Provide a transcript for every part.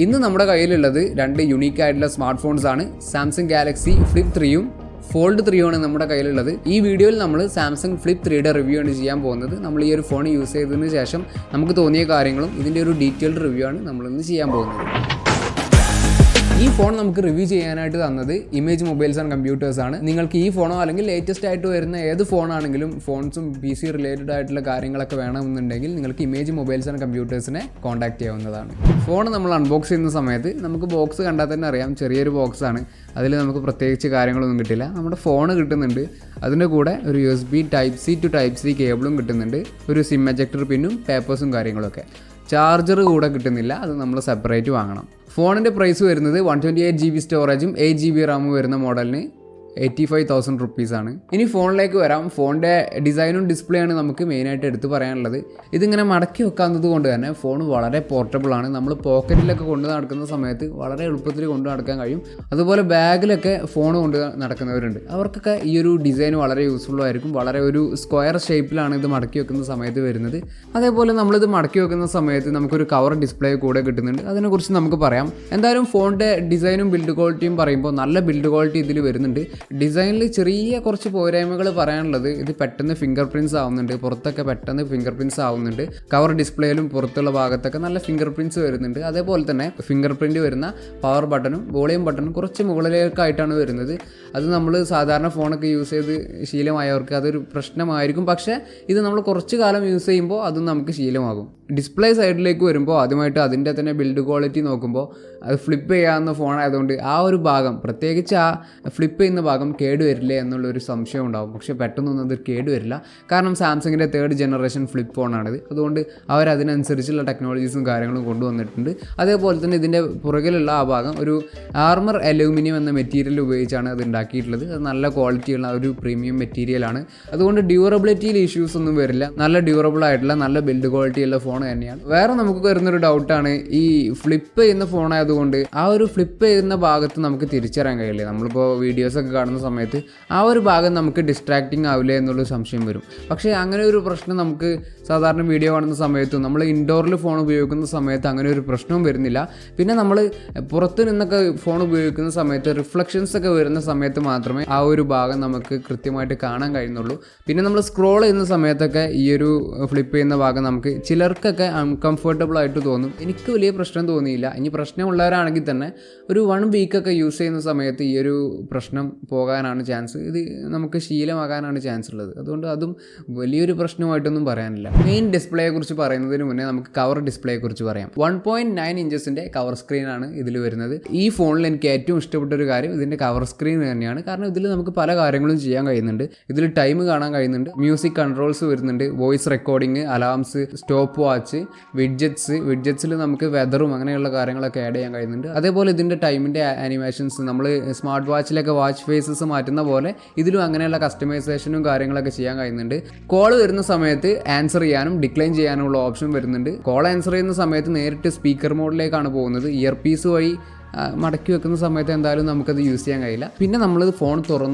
ഇന്ന് നമ്മുടെ കയ്യിലുള്ളത് രണ്ട് യുണീക്ക് ആയിട്ടുള്ള സ്മാർട്ട് ഫോൺസ് ആണ്. സാംസങ് ഗാലക്സി ഫ്ലിപ്പ് 3യും ഫോൾഡ് 3യുമാണ് നമ്മുടെ കയ്യിലുള്ളത്. ഈ വീഡിയോയിൽ നമ്മൾ സാംസങ് ഫ്ലിപ്പ് 3യുടെ റിവ്യൂ ആണ് ചെയ്യാൻ പോകുന്നത്. നമ്മൾ ഈ ഒരു ഫോൺ യൂസ് ചെയ്തതിന് ശേഷം നമുക്ക് തോന്നിയ കാര്യങ്ങളും ഇതിൻ്റെ ഒരു ഡീറ്റെയിൽഡ് റിവ്യൂ ആണ് നമ്മളിന്ന് ചെയ്യാൻ പോകുന്നത്. ഈ ഫോൺ നമുക്ക് റിവ്യൂ ചെയ്യാനായിട്ട് തന്നത് ഇമേജ് മൊബൈൽസ് ആൻഡ് കമ്പ്യൂട്ടേഴ്സ് ആണ്. നിങ്ങൾക്ക് ഈ ഫോണോ അല്ലെങ്കിൽ ലേറ്റസ്റ്റ് ആയിട്ട് വരുന്ന ഏത് ഫോണാണെങ്കിലും ഫോൺസും PC റിലേറ്റഡ് ആയിട്ടുള്ള കാര്യങ്ങളൊക്കെ വേണമെന്നുണ്ടെങ്കിൽ നിങ്ങൾക്ക് ഇമേജ് മൊബൈൽസ് ആൻഡ് കമ്പ്യൂട്ടേഴ്സിനെ കോൺടാക്ട് ചെയ്യാവുന്നതാണ്. ഫോൺ നമ്മൾ അൺബോക്സ് ചെയ്യുന്ന സമയത്ത് നമുക്ക് ബോക്സ് കണ്ടാൽ തന്നെ അറിയാം, ചെറിയൊരു ബോക്സാണ്. അതിൽ നമുക്ക് പ്രത്യേകിച്ച് കാര്യങ്ങളൊന്നും കിട്ടില്ല. നമ്മുടെ ഫോൺ കിട്ടുന്നുണ്ട്, അതിൻ്റെ കൂടെ ഒരു USB Type C to Type C കേബിളും കിട്ടുന്നുണ്ട്, ഒരു സിം എജക്ടർ പിന്നും പേപ്പേഴ്സും കാര്യങ്ങളൊക്കെ. ചാർജർ കൂടെ കിട്ടുന്നില്ല, അത് നമ്മൾ സെപ്പറേറ്റ് വാങ്ങണം. ഫോണിൻ്റെ പ്രൈസ് വരുന്നത് 128GB സ്റ്റോറേജും 8GB റാമും വരുന്ന മോഡലിന് 85,000 റുപ്പീസാണ്. ഇനി ഫോണിലേക്ക് വരാം. ഫോണിൻ്റെ ഡിസൈനും ഡിസ്പ്ലേ ആണ് നമുക്ക് മെയിനായിട്ട് എടുത്ത് പറയാനുള്ളത്. ഇതിങ്ങനെ മടക്കി വെക്കാവുന്നത് കൊണ്ട് തന്നെ ഫോൺ വളരെ പോർട്ടബിൾ ആണ്. നമ്മൾ പോക്കറ്റിലൊക്കെ കൊണ്ട് നടക്കുന്ന സമയത്ത് വളരെ എളുപ്പത്തിൽ കൊണ്ട് നടക്കാൻ കഴിയും. അതുപോലെ ബാഗിലൊക്കെ ഫോൺ കൊണ്ട് നടക്കുന്നവരുണ്ട്, അവർക്കൊക്കെ ഈ ഒരു ഡിസൈൻ വളരെ യൂസ്ഫുൾ ആയിരിക്കും. വളരെ ഒരു സ്ക്വയർ ഷേപ്പിലാണ് ഇത് മടക്കി വെക്കുന്ന സമയത്ത് വരുന്നത്. അതേപോലെ നമ്മളിത് മടക്കി വെക്കുന്ന സമയത്ത് നമുക്കൊരു കവർ ഡിസ്പ്ലേ കൂടെ കിട്ടുന്നുണ്ട്. അതിനെക്കുറിച്ച് നമുക്ക് പറയാം. എന്തായാലും ഫോണിൻ്റെ ഡിസൈനും ബിൽഡ് ക്വാളിറ്റിയും പറയുമ്പോൾ നല്ല ബിൽഡ് ക്വാളിറ്റി ഇതിൽ വരുന്നുണ്ട്. ഡിസൈനിൽ ചെറിയ കുറച്ച് പോരായ്മകൾ പറയാനുള്ളത്, ഇത് പെട്ടെന്ന് ഫിംഗർ പ്രിൻറ്റ്സ് ആവുന്നുണ്ട്, പുറത്തൊക്കെ പെട്ടെന്ന് ഫിംഗർ പ്രിൻറ്റ്സ് ആവുന്നുണ്ട്. കവർ ഡിസ്പ്ലേയിലും പുറത്തുള്ള ഭാഗത്തൊക്കെ നല്ല ഫിംഗർ പ്രിൻറ്റ്സ് വരുന്നുണ്ട്. അതേപോലെ തന്നെ ഫിംഗർ പ്രിൻറ്റ് വരുന്ന പവർ ബട്ടണും വോളിയം ബട്ടണും കുറച്ച് മുകളിലേക്കായിട്ടാണ് വരുന്നത്. അത് നമ്മൾ സാധാരണ ഫോണൊക്കെ യൂസ് ചെയ്ത് ശീലമായവർക്ക് അതൊരു പ്രശ്നമായിരിക്കും. പക്ഷേ ഇത് നമ്മൾ കുറച്ച് കാലം യൂസ് ചെയ്യുമ്പോൾ അതും നമുക്ക് ശീലമാകും. ഡിസ്പ്ലേ സൈഡിലേക്ക് വരുമ്പോൾ ആദ്യമായിട്ട് അതിൻ്റെ തന്നെ ബിൽഡ് ക്വാളിറ്റി നോക്കുമ്പോൾ അത് ഫ്ലിപ്പ് ചെയ്യാവുന്ന ഫോണായതുകൊണ്ട് ആ ഒരു ഭാഗം, പ്രത്യേകിച്ച് ആ ഫ്ലിപ്പ് ചെയ്യുന്ന ഭാഗം കേടുവരില്ലേ എന്നുള്ളൊരു സംശയം ഉണ്ടാകും. പക്ഷേ പെട്ടെന്നൊന്നും അത് കേടുവരില്ല. കാരണം സാംസങ്ങിൻ്റെ 3rd ജനറേഷൻ ഫ്ലിപ്പ് ഫോണാണിത്. അതുകൊണ്ട് അവരതിനനുസരിച്ചുള്ള ടെക്നോളജീസും കാര്യങ്ങളും കൊണ്ടുവന്നിട്ടുണ്ട്. അതേപോലെ തന്നെ ഇതിൻ്റെ പുറകിലുള്ള ആ ഭാഗം ഒരു ആർമർ അലൂമിനിയം എന്ന മെറ്റീരിയൽ ഉപയോഗിച്ചാണ് അത് ഉണ്ടാക്കിയിട്ടുള്ളത്. അത് നല്ല ക്വാളിറ്റിയുള്ള ഒരു പ്രീമിയം മെറ്റീരിയലാണ്. അതുകൊണ്ട് ഡ്യൂറബിലിറ്റിയിൽ ഇഷ്യൂസ് ഒന്നും വരില്ല. നല്ല ഡ്യൂറബിൾ ആയിട്ടുള്ള നല്ല ബിൽഡ് ക്വാളിറ്റിയുള്ള ഫോൺ തന്നെയാണ്. വേറെ നമുക്ക് വരുന്നൊരു ഡൗട്ടാണ്, ഈ ഫ്ലിപ്പ് ചെയ്യുന്ന ഫോണായതുകൊണ്ട് ആ ഒരു ഫ്ലിപ്പ് ചെയ്യുന്ന ഭാഗത്ത് നമുക്ക് തിരിച്ചറിയാൻ കഴിയില്ല. നമ്മളിപ്പോൾ വീഡിയോസൊക്കെ കാണുന്ന സമയത്ത് ആ ഒരു ഭാഗം നമുക്ക് ഡിസ്ട്രാക്റ്റിംഗ് ആവില്ലേ എന്നുള്ളൊരു സംശയം വരും. പക്ഷേ അങ്ങനെ ഒരു പ്രശ്നം നമുക്ക് സാധാരണ വീഡിയോ കാണുന്ന സമയത്തും നമ്മൾ ഇൻഡോറിൽ ഫോൺ ഉപയോഗിക്കുന്ന സമയത്ത് അങ്ങനെ ഒരു പ്രശ്നവും വരുന്നില്ല. പിന്നെ നമ്മൾ പുറത്ത് നിന്നൊക്കെ ഫോൺ ഉപയോഗിക്കുന്ന സമയത്ത് റിഫ്ലക്ഷൻസ് ഒക്കെ വരുന്ന സമയത്ത് മാത്രമേ ആ ഒരു ഭാഗം നമുക്ക് കൃത്യമായിട്ട് കാണാൻ കഴിയുന്നുള്ളൂ. പിന്നെ നമ്മൾ സ്ക്രോൾ ചെയ്യുന്ന സമയത്തൊക്കെ ഈ ഒരു ഫ്ലിപ്പ് ചെയ്യുന്ന ഭാഗം നമുക്ക് ചിലർക്കൊക്കെ അൺകംഫർട്ടബിൾ ആയിട്ട് തോന്നും. എനിക്ക് വലിയ പ്രശ്നം തോന്നിയില്ല. ഇനി പ്രശ്നമുള്ളവരാണെങ്കിൽ തന്നെ ഒരു 1 വീക്കൊക്കെ യൂസ് ചെയ്യുന്ന സമയത്ത് ഈ ഒരു പ്രശ്നം പോകാനാണ് ചാൻസ്. ഇത് നമുക്ക് ശീലമാകാനാണ് ചാൻസ് ഉള്ളത്. അതുകൊണ്ട് അതും വലിയൊരു പ്രശ്നമായിട്ടൊന്നും പറയാനില്ല. മെയിൻ ഡിസ്പ്ലേയെ കുറിച്ച് പറയുന്നതിന് മുന്നേ നമുക്ക് കവർ ഡിസ്പ്ലേയെ കുറിച്ച് പറയാം. 1.9 ഇഞ്ചസിൻ്റെ കവർ സ്ക്രീനാണ് ഇതിൽ വരുന്നത്. ഈ ഫോണിൽ എനിക്ക് ഏറ്റവും ഇഷ്ടപ്പെട്ട ഒരു കാര്യം ഇതിൻ്റെ കവർ സ്ക്രീൻ തന്നെയാണ്. കാരണം ഇതിൽ നമുക്ക് പല കാര്യങ്ങളും ചെയ്യാൻ കഴിയുന്നുണ്ട്. ഇതിൽ ടൈം കാണാൻ കഴിയുന്നുണ്ട്, മ്യൂസിക് കൺട്രോൾസ് വരുന്നുണ്ട്, voice recording, alarms, stopwatch, വിഡ്ജറ്റ്സിൽ നമുക്ക് വെതറും അങ്ങനെയുള്ള കാര്യങ്ങളൊക്കെ ആഡ് ചെയ്യാൻ കഴിയുന്നുണ്ട്. അതേപോലെ ഇതിൻ്റെ ടൈമിൻ്റെ ആനിമേഷൻസ്, നമ്മൾ സ്മാർട്ട് വാച്ചിലൊക്കെ വാച്ച് ഫേസസ് മാറ്റുന്ന പോലെ ഇതിലും അങ്ങനെയുള്ള കസ്റ്റമൈസേഷനും കാര്യങ്ങളൊക്കെ ചെയ്യാൻ കഴിയുന്നുണ്ട്. കോൾ വരുന്ന സമയത്ത് ആൻസർ ചെയ്യാനും ഡിക്ലൈൻ ചെയ്യാനുള്ള ഓപ്ഷൻ വരുന്നുണ്ട്. കോൾ ആൻസർ ചെയ്യുന്ന സമയത്ത് നേരിട്ട് സ്പീക്കർ മോഡിലേക്കാണ് പോകുന്നത്. ഇയർ പീസ് വഴി മടക്കി വെക്കുന്ന സമയത്ത് എന്തായാലും നമുക്കത് യൂസ് ചെയ്യാൻ കഴിയില്ല. പിന്നെ നമ്മളത് ഫോൺ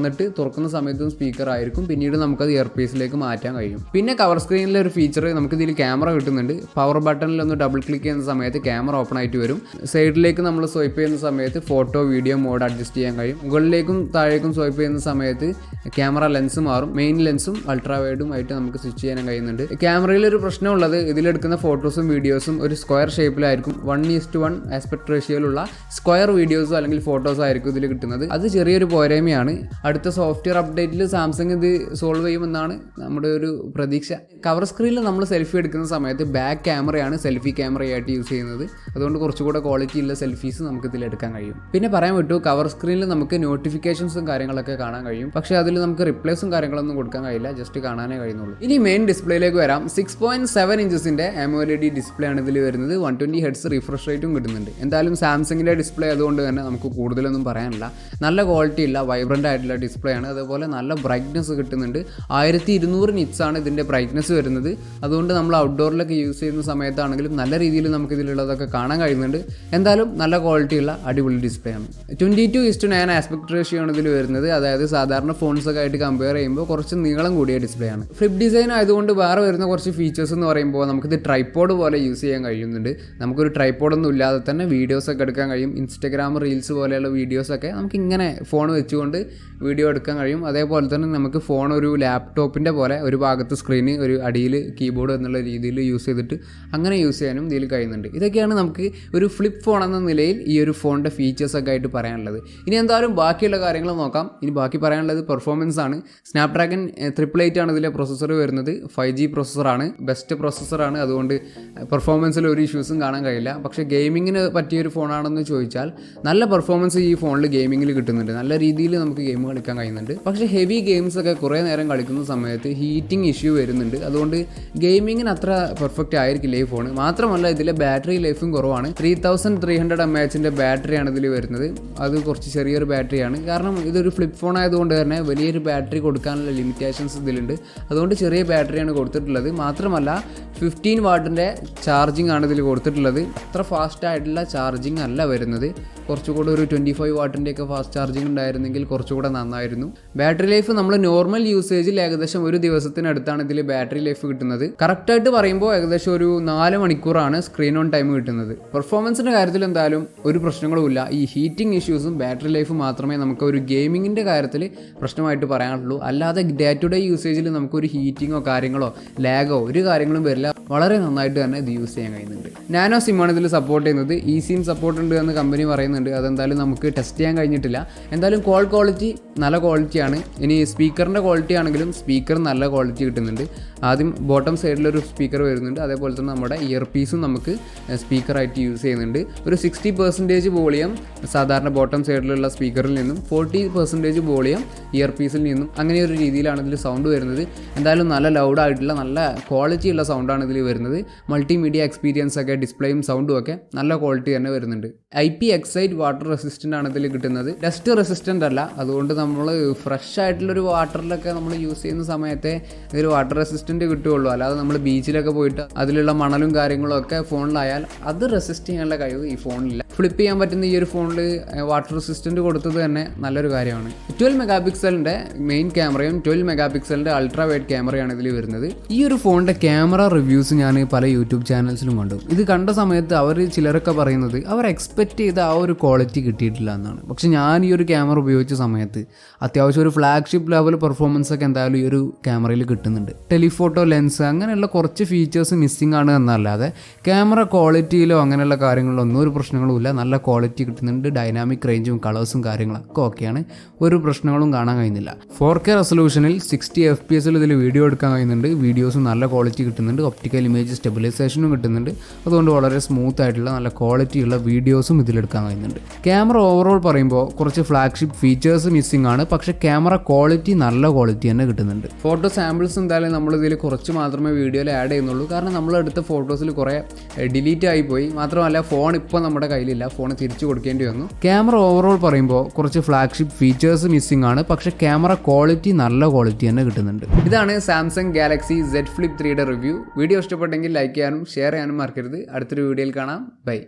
തുറക്കുന്ന സമയത്തും സ്പീക്കർ ആയിരിക്കും. പിന്നീട് നമുക്കത് ഇയർ പീസിലേക്ക് മാറ്റാൻ കഴിയും. പിന്നെ കവർ സ്ക്രീനിലെ ഒരു ഫീച്ചർ, നമുക്കിതിൽ ക്യാമറ കിട്ടുന്നുണ്ട്. പവർ ബട്ടണിൽ ഒന്ന് ഡബിൾ ക്ലിക്ക് ചെയ്യുന്ന സമയത്ത് ക്യാമറ ഓപ്പൺ ആയിട്ട് വരും. സൈഡിലേക്ക് നമ്മൾ സ്വൈപ്പ് ചെയ്യുന്ന സമയത്ത് ഫോട്ടോ വീഡിയോ മോഡ് അഡ്ജസ്റ്റ് ചെയ്യാൻ കഴിയും. മുകളിലേക്കും താഴേക്കും സ്വൈപ്പ് ചെയ്യുന്ന സമയത്ത് ക്യാമറ ലെൻസ് മാറും. മെയിൻ ലെൻസും അൾട്രാ വൈഡും ആയിട്ട് നമുക്ക് സ്വിച്ച് ചെയ്യാൻ കഴിയുന്നുണ്ട്. ക്യാമറയിലൊരു പ്രശ്നമുള്ളത്, ഇതിലെടുക്കുന്ന ഫോട്ടോസും വീഡിയോസും ഒരു സ്ക്വയർ ഷേപ്പിലായിരിക്കും. 1:1 ആസ്പെക്ട് റേഷ്യോയിലുള്ള സ്ക്വയർ വീഡിയോസോ അല്ലെങ്കിൽ ഫോട്ടോസോ ആയിരിക്കും ഇതിൽ കിട്ടുന്നത്. അത് ചെറിയൊരു പോരായ്മയാണ്. അടുത്ത സോഫ്റ്റ്വെയർ അപ്ഡേറ്റിൽ സാംസങ് ഇത് സോൾവ് ചെയ്യുമെന്നാണ് നമ്മുടെ ഒരു പ്രതീക്ഷ. കവർ സ്ക്രീനിൽ നമ്മൾ സെൽഫി എടുക്കുന്ന സമയത്ത് ബാക്ക് ക്യാമറയാണ് സെൽഫി ക്യാമറയായിട്ട് യൂസ് ചെയ്യുന്നത്. അതുകൊണ്ട് കുറച്ചുകൂടെ ക്വാളിറ്റി ഉള്ള സെൽഫീസ് നമുക്ക് ഇതിൽ എടുക്കാൻ കഴിയും. പിന്നെ പറയാൻ വിട്ടു, കവർ സ്ക്രീനിൽ നമുക്ക് നോട്ടിഫിക്കേഷൻസും കാര്യങ്ങളൊക്കെ കാണാൻ കഴിയും. പക്ഷേ അതിൽ നമുക്ക് റിപ്ലേസും കാര്യങ്ങളൊന്നും കൊടുക്കാൻ കഴിയില്ല, ജസ്റ്റ് കാണാനേ കഴിയുന്നുള്ളൂ. ഇനി മെയിൻ ഡിസ്പ്ലേയിലേക്ക് വരാം. 6.7 ഇഞ്ചസിൻ്റെ AMOLED ഡിസ്പ്ലേ ആണ് ഇതിൽ വരുന്നത്. 120 Hz റിഫ്രഷ് റേറ്റും കിട്ടുന്നുണ്ട്. എന്തായാലും സാംസങ്ങിൻ്റെ ഡിസ്പ്ലേ ഡിസ്പ്ലേ അതുകൊണ്ട് തന്നെ നമുക്ക് കൂടുതലൊന്നും പറയാനില്ല. നല്ല ക്വാളിറ്റി ഇല്ല, വൈബ്രൻ്റ് ആയിട്ടുള്ള ഡിസ്പ്ലേ ആണ്. അതുപോലെ നല്ല ബ്രൈറ്റ്നസ് കിട്ടുന്നുണ്ട്. 1200 nits ആണ് ഇതിൻ്റെ ബ്രൈറ്റ്നസ് വരുന്നത്. അതുകൊണ്ട് നമ്മൾ ഔട്ട്ഡോറിലൊക്കെ യൂസ് ചെയ്യുന്ന സമയത്താണെങ്കിലും നല്ല രീതിയിൽ നമുക്ക് ഇതിലുള്ളതൊക്കെ കാണാൻ കഴിയുന്നുണ്ട്. എന്തായാലും നല്ല ക്വാളിറ്റി ഉള്ള അടിപൊളി ഡിസ്പ്ലേ ആണ്. 22:9 ആസ്പെക്ട് റേഷ്യോ ആണ് ഇതിൽ വരുന്നത്. അതായത് സാധാരണ ഫോൺസൊക്കെ ആയിട്ട് കമ്പയർ ചെയ്യുമ്പോൾ കുറച്ച് നീളം കൂടിയ ഡിസ്പ്ലേ ആണ്. ഫ്ലിപ്പ് ഡിസൈൻ ആയതുകൊണ്ട് വേറെ വരുന്ന കുറച്ച് ഫീച്ചേഴ്സ് എന്ന് പറയുമ്പോൾ നമുക്കിത് ട്രൈപ്പോഡ് പോലെ യൂസ് ചെയ്യാൻ കഴിയുന്നുണ്ട്. നമുക്കൊരു ട്രൈപ്പോഡൊന്നും ഇല്ലാതെ തന്നെ വീഡിയോസൊക്കെ എടുക്കാൻ കഴിയും. ഇൻസ്റ്റഗ്രാം റീൽസ് പോലെയുള്ള വീഡിയോസൊക്കെ നമുക്ക് ഇങ്ങനെ ഫോൺ വെച്ചുകൊണ്ട് വീഡിയോ എടുക്കാൻ കഴിയും. അതേപോലെ തന്നെ നമുക്ക് ഫോൺ ഒരു ലാപ്ടോപ്പിൻ്റെ പോലെ ഒരു ഭാഗത്ത് സ്ക്രീന്, ഒരു അടിയിൽ കീബോർഡ് എന്നുള്ള രീതിയിൽ യൂസ് ചെയ്തിട്ട് അങ്ങനെ യൂസ് ചെയ്യാനും ഇതിൽ കഴിയുന്നുണ്ട്. ഇതൊക്കെയാണ് നമുക്ക് ഒരു ഫ്ലിപ്പ് ഫോൺ എന്ന നിലയിൽ ഈ ഒരു ഫോണിൻ്റെ ഫീച്ചേഴ്സൊക്കെ ആയിട്ട് പറയാനുള്ളത്. ഇനി എന്തായാലും ബാക്കിയുള്ള കാര്യങ്ങൾ നോക്കാം. ഇനി ബാക്കി പറയാനുള്ളത് പെർഫോമൻസ് ആണ്. സ്നാപ്ഡ്രാഗൺ 888 ആണ് ഇതിലെ പ്രൊസസ്സർ വരുന്നത്. 5G പ്രൊസസ്സറാണ്, best പ്രൊസസ്സറാണ്. അതുകൊണ്ട് പെർഫോമൻസിൽ ഒരു ഇഷ്യൂസും കാണാൻ കഴിയില്ല. പക്ഷേ ഗെയിമിങ്ങിന് പറ്റിയൊരു ഫോണാണെന്ന് ചോദിച്ചാൽ നല്ല പെർഫോമൻസ് ഈ ഫോണിൽ ഗെയിമിങ്ങിൽ കിട്ടുന്നുണ്ട്. നല്ല രീതിയിൽ നമുക്ക് ഗെയിം കളിക്കാൻ കഴിയുന്നുണ്ട്. പക്ഷേ ഹെവി ഗെയിംസ് ഒക്കെ കുറേ നേരം കളിക്കുന്ന സമയത്ത് ഹീറ്റിംഗ് ഇഷ്യൂ വരുന്നുണ്ട്. അതുകൊണ്ട് ഗെയിമിങ്ങിന് അത്ര പെർഫെക്റ്റ് ആയിരിക്കില്ല ഈ ഫോൺ. മാത്രമല്ല ഇതിലെ ബാറ്ററി ലൈഫും കുറവാണ്. 3300 mAh ബാറ്ററിയാണ് ഇതിൽ വരുന്നത്. അത് കുറച്ച് ചെറിയൊരു ബാറ്ററിയാണ്. കാരണം ഇതൊരു ഫ്ലിപ്പ് ഫോൺ ആയതുകൊണ്ട് തന്നെ വലിയൊരു ബാറ്ററി കൊടുക്കാനുള്ള ലിമിറ്റേഷൻസ് ഇതിലുണ്ട്. അതുകൊണ്ട് ചെറിയ ബാറ്ററിയാണ് കൊടുത്തിട്ടുള്ളത്. മാത്രമല്ല 15 വാട്ടിൻ്റെ ചാർജിങ് ആണ് ഇതിൽ കൊടുത്തിട്ടുള്ളത്. അത്ര ഫാസ്റ്റ് ആയിട്ടുള്ള ചാർജിങ് അല്ല വരുന്നത്. കുറച്ചുകൂടെ ഒരു 25 വാട്ടിൻ്റെയൊക്കെ ഫാസ്റ്റ് ചാർജിങ് ഉണ്ടായിരുന്നെങ്കിൽ കുറച്ചുകൂടെ നന്നായിരുന്നു. ബാറ്ററി ലൈഫ് നമ്മൾ നോർമൽ യൂസേജിൽ ഏകദേശം ഒരു ദിവസത്തിനടുത്താണ് ഇതിൽ ബാറ്ററി ലൈഫ് കിട്ടുന്നത്. കറക്റ്റായിട്ട് പറയുമ്പോൾ ഏകദേശം ഒരു 4 മണിക്കൂറാണ് സ്ക്രീൻ ഓൺ ടൈം കിട്ടുന്നത്. പെർഫോമൻസിൻ്റെ കാര്യത്തിൽ എന്തായാലും ഒരു പ്രശ്നങ്ങളുമില്ല. ഈ ഹീറ്റിംഗ് ഇഷ്യൂസും ബാറ്ററി ലൈഫും മാത്രമേ നമുക്ക് ഒരു ഗെയിമിങ്ങിൻ്റെ കാര്യത്തിൽ പ്രശ്നമായിട്ട് പറയാനുള്ളൂ. അല്ലാതെ ഡേ ടു ഡേ യൂസേജിൽ നമുക്കൊരു ഹീറ്റിങ്ങോ കാര്യങ്ങളോ ലാഗോ ഒരു കാര്യങ്ങളും വരില്ല. വളരെ നന്നായിട്ട് തന്നെ ഇത് യൂസ് ചെയ്യാൻ കഴിയുന്നുണ്ട്. നാനോ സിമ്മാണ് ഇതിൽ സപ്പോർട്ട് ചെയ്യുന്നത്. ഈ സിം സപ്പോർട്ട് ഉണ്ട് എന്ന് കമ്പനി പറയുന്നുണ്ട്. അതെന്തായാലും നമുക്ക് ടെസ്റ്റ് ചെയ്യാൻ കഴിഞ്ഞിട്ടില്ല. എന്തായാലും കോൾ ക്വാളിറ്റി നല്ല ക്വാളിറ്റിയാണ്. ഇനി സ്പീക്കറിൻ്റെ ക്വാളിറ്റി ആണെങ്കിലും സ്പീക്കർ നല്ല ക്വാളിറ്റി കിട്ടുന്നുണ്ട്. ആദ്യം ബോട്ടം സൈഡിലൊരു സ്പീക്കർ വരുന്നുണ്ട്. അതേപോലെ തന്നെ നമ്മുടെ ഇയർ പീസും നമുക്ക് സ്പീക്കറായിട്ട് യൂസ് ചെയ്യുന്നുണ്ട്. ഒരു 60% വോളിയം സാധാരണ ബോട്ടം സൈഡിലുള്ള സ്പീക്കറിൽ നിന്നും 40% വോളിയം ഇയർ പീസിൽ നിന്നും അങ്ങനെ ഒരു രീതിയിലാണ് ഇതിൽ സൗണ്ട് വരുന്നത്. എന്തായാലും നല്ല ലൗഡായിട്ടുള്ള നല്ല ക്വാളിറ്റി ഉള്ള സൗണ്ടാണ് ഇതിൽ വരുന്നത്. മൾട്ടിമീഡിയ എക്സ്പീരിയൻസ് ഒക്കെ ഡിസ്പ്ലേയും സൗണ്ടും ഒക്കെ നല്ല ക്വാളിറ്റി തന്നെ വരുന്നുണ്ട്. IPX8 വാട്ടർ റെസിസ്റ്റൻ്റ് ആണ് ഇതിൽ കിട്ടുന്നത്. ഡസ്റ്റ് റെസിസ്റ്റൻ്റ് അല്ല. അതുകൊണ്ട് നമ്മൾ ഫ്രഷ് ആയിട്ടുള്ളൊരു വാട്ടറിലൊക്കെ നമ്മൾ യൂസ് ചെയ്യുന്ന സമയത്തെ ഇതൊരു വാട്ടർ റെസിസ്റ്റൻ്റ് കിട്ടുകയുള്ളൂ. അല്ലാതെ നമ്മൾ ബീച്ചിലൊക്കെ പോയിട്ട് അതിലുള്ള മണലും കാര്യങ്ങളും ഒക്കെ ഫോണിലായാൽ അത് റെസിസ്റ്റ് ചെയ്യാനുള്ള കഴിവ് ഈ ഫോണിലില്ല. ഫ്ലിപ്പ് ചെയ്യാൻ പറ്റുന്ന ഈ ഒരു ഫോണിൽ വാട്ടർ റെസിസ്റ്റൻ്റ് കൊടുത്തത് തന്നെ നല്ലൊരു കാര്യമാണ്. 12 മെഗാപിക്സലിൻ്റെ മെയിൻ ക്യാമറയും 12 മെഗാപിക്സലിൻ്റെ അൾട്രാ വൈഡ് ക്യാമറയാണ് ഇതിൽ വരുന്നത്. ഈ ഒരു ഫോണിൻ്റെ ക്യാമറ റിവ്യൂസ് ഞാൻ പല യൂട്യൂബ് ചാനൽസിലും കണ്ടു. ഇത് കണ്ട സമയത്ത് അവർ ചിലരൊക്കെ പറയുന്നത് അവർ എക്സ്പെക്റ്റ് ചെയ്ത ആ ഒരു ക്വാളിറ്റി കിട്ടിയിട്ടില്ല എന്നാണ്. പക്ഷെ ഞാൻ ഈ ഒരു ക്യാമറ ഉപയോഗിച്ച സമയത്ത് അത്യാവശ്യം ഒരു ഫ്ലാഗ്ഷിപ്പ് ലെവൽ പെർഫോമൻസ് ഒക്കെ എന്തായാലും ഈ ഒരു ക്യാമറയിൽ കിട്ടുന്നുണ്ട്. ടെലിഫോട്ടോ ലെൻസ് അങ്ങനെയുള്ള കുറച്ച് ഫീച്ചേഴ്സ് മിസ്സിംഗ് ആണ് എന്നല്ലാതെ ക്യാമറ ക്വാളിറ്റിയിലോ അങ്ങനെയുള്ള കാര്യങ്ങളിലോ ഒന്നും ഒരു പ്രശ്നങ്ങളും ഇല്ല. നല്ല ക്വാളിറ്റി കിട്ടുന്നുണ്ട്. ഡൈനാമിക് റേഞ്ചും കളേഴ്സും കാര്യങ്ങളൊക്കെ ഓക്കെയാണ്. ഒരു പ്രശ്നങ്ങളും കാണാൻ കഴിയുന്നില്ല. 4K റെസൊല്യൂഷനിൽ 60 FPS ഇതിൽ വീഡിയോ എടുക്കാൻ കഴിയുന്നുണ്ട്. വീഡിയോസും നല്ല ക്വാളിറ്റി കിട്ടുന്നുണ്ട്. ഒപ്റ്റിക്കൽ ഇമേജ് സ്റ്റെബിലൈസേഷനും കിട്ടുന്നുണ്ട്. അതുകൊണ്ട് വളരെ സ്മൂത്ത് ആയിട്ടുള്ള നല്ല ക്വാളിറ്റിയുള്ള വീഡിയോസും ഇതിലെടുക്കാൻ കഴിയുന്നുണ്ട്. ക്യാമറ ഓവറോൾ പറയുമ്പോൾ കുറച്ച് ഫ്ലാഗ്ഷിപ്പ് ഫീച്ചേഴ്സ് മിസ്സിംഗ് ആണ്. പക്ഷേ ക്യാമറ ക്വാളിറ്റി നല്ല ക്വാളിറ്റി തന്നെ കിട്ടുന്നുണ്ട്. ഫോട്ടോ സാമ്പിൾസ് എന്തായാലും നമ്മളിതിൽ കുറച്ച് മാത്രമേ വീഡിയോയിൽ ആഡ് ചെയ്യുന്നുള്ളൂ. കാരണം നമ്മളെടുത്ത ഫോട്ടോസിൽ കുറേ ഡിലീറ്റ് ആയിപ്പോയി. മാത്രമല്ല ഫോൺ ഇപ്പോൾ നമ്മുടെ കയ്യിലില്ല. ഫോൺ തിരിച്ചു കൊടുക്കേണ്ടി വന്നു. ക്യാമറ ഓവറോൾ പറയുമ്പോൾ കുറച്ച് ഫ്ലാഗ്ഷിപ്പ് ഫീച്ചേഴ്സ് മിസ്സിംഗ് ആണ്. പക്ഷേ ക്യാമറ ക്വാളിറ്റി നല്ല ക്വാളിറ്റി തന്നെ കിട്ടുന്നുണ്ട്. ഇതാണ് സാംസങ് ഗാലക്സി Z Flip 3യുടെ റിവ്യൂ. വീഡിയോ ഇഷ്ടപ്പെട്ടെങ്കിൽ ലൈക്ക് ചെയ്യാനും ഷെയർ ചെയ്യാനും മറക്കരുത്. അടുത്തൊരു വീഡിയോയിൽ കാണാം. ബൈ.